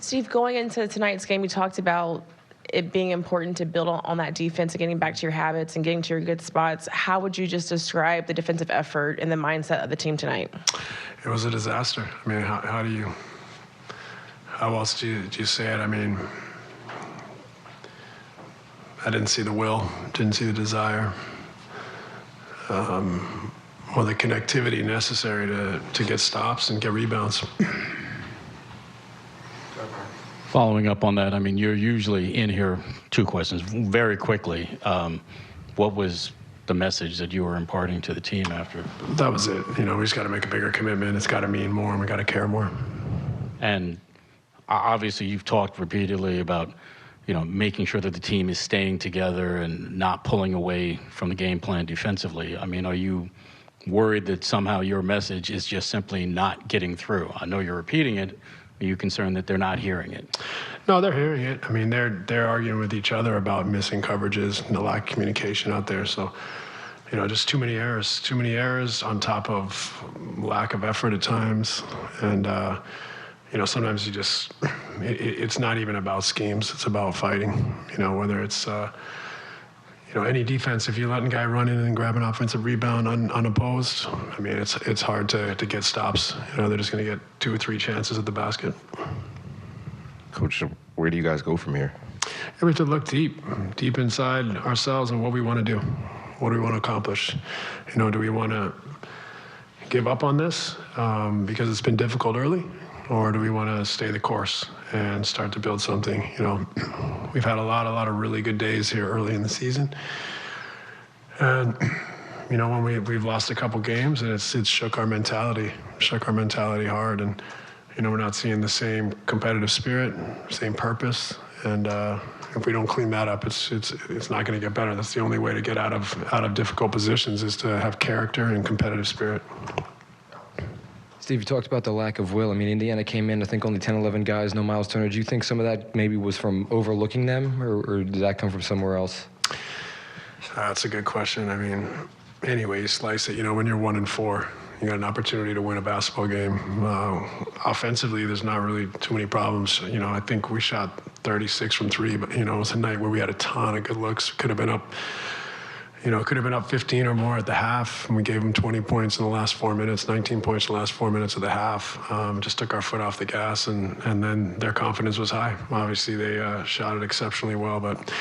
Steve, going into tonight's game, you talked about it being important to build on that defense and getting back to your habits and getting to your good spots. How would you just describe the defensive effort and the mindset of the team tonight? It was a disaster. I mean, how else do you say it? I mean, I didn't see the will, didn't see the desire, or the connectivity necessary to get stops and get rebounds. Following up on that, I mean, you're usually in here, two questions, very quickly. What was the message that you were imparting to the team after? That was it. You know, we just got to make a bigger commitment. It's got to mean more, and we got to care more. And obviously, you've talked repeatedly about, you know, making sure that the team is staying together and not pulling away from the game plan defensively. I mean, are you worried that somehow your message is just simply not getting through? I know you're repeating it. Are you concerned that they're not hearing it? No, they're hearing it. I mean, they're arguing with each other about missing coverages and the lack of communication out there. So, you know, just too many errors on top of lack of effort at times. And, you know, sometimes it's not even about schemes. It's about fighting, you know, whether it's, you know, any defense, if you're letting a guy run in and grab an offensive rebound unopposed, I mean, it's hard to get stops. You know, they're just going to get 2 or 3 chances at the basket. Coach, where do you guys go from here? We have to look deep inside ourselves and what we want to do. What do we want to accomplish? You know, do we want to give up on this because it's been difficult early? Or do we want to stay the course and start to build something? You know, we've had a lot of really good days here early in the season. And, you know, when we've lost a couple games, and it's shook our mentality hard. And, you know, we're not seeing the same competitive spirit, same purpose. And if we don't clean that up, it's not going to get better. That's the only way to get out of difficult positions, is to have character and competitive spirit. Steve, you talked about the lack of will. I mean, Indiana came in, I think, only 10, 11 guys, no Miles Turner. Do you think some of that maybe was from overlooking them, or did that come from somewhere else? That's a good question. I mean, anyway, you slice it. You know, when you're 1-4, you got an opportunity to win a basketball game. Offensively, there's not really too many problems. You know, I think we shot 36 from 3, but, you know, it was a night where we had a ton of good looks. Could have been up 15 or more at the half, and we gave them 20 points in the last 4 minutes, 19 points in the last 4 minutes of the half. Just took our foot off the gas, and then their confidence was high. Obviously, they shot it exceptionally well, but,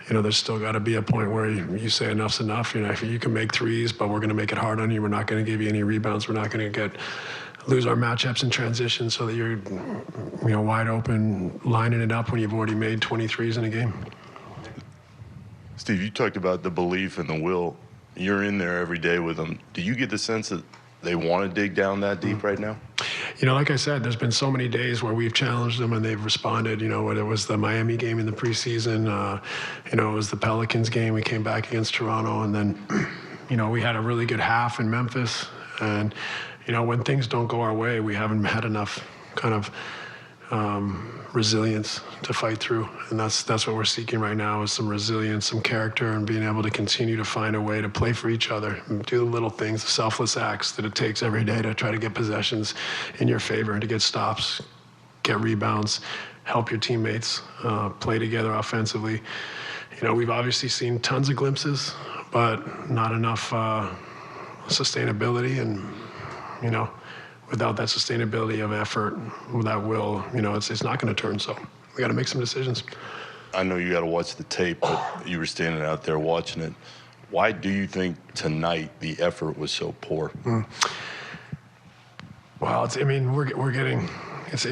you know, there's still got to be a point where you say enough's enough. You know, if you can make threes, but we're going to make it hard on you. We're not going to give you any rebounds. We're not going to lose our matchups in transition so that you're, you know, wide open, lining it up when you've already made 23s in a game. Steve, you talked about the belief and the will. You're in there every day with them. Do you get the sense that they want to dig down that deep right now? You know, like I said, there's been so many days where we've challenged them and they've responded. You know, whether it was the Miami game in the preseason, you know, it was the Pelicans game. We came back against Toronto, and then, you know, we had a really good half in Memphis. And, you know, when things don't go our way, we haven't had enough kind of resilience to fight through, and that's what we're seeking right now, is some resilience, some character, and being able to continue to find a way to play for each other, and do the little things, the selfless acts that it takes every day to try to get possessions in your favor and to get stops, get rebounds, help your teammates, play together offensively. You know, we've obviously seen tons of glimpses, but not enough sustainability, and, you know, without that sustainability of effort, that will, you know, it's not going to turn. So we got to make some decisions. I know you got to watch the tape, but you were standing out there watching it. Why do you think tonight the effort was so poor? Well, I mean, we're getting, it's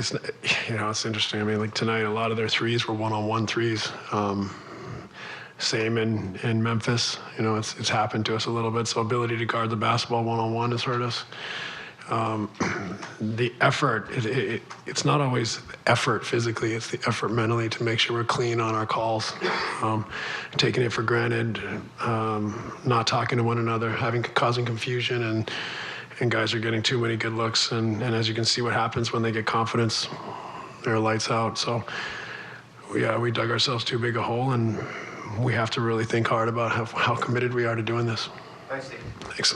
you know, it's interesting. I mean, like tonight, a lot of their threes were one-on-one threes. Same in Memphis. You know, it's happened to us a little bit. So ability to guard the basketball one-on-one has hurt us. The effort, it's not always effort physically, it's the effort mentally to make sure we're clean on our calls, taking it for granted, not talking to one another, causing confusion, and guys are getting too many good looks, and as you can see what happens when they get confidence, they're lights out. So we dug ourselves too big a hole, and we have to really think hard about how committed we are to doing this. Thanks, Steve. Thanks.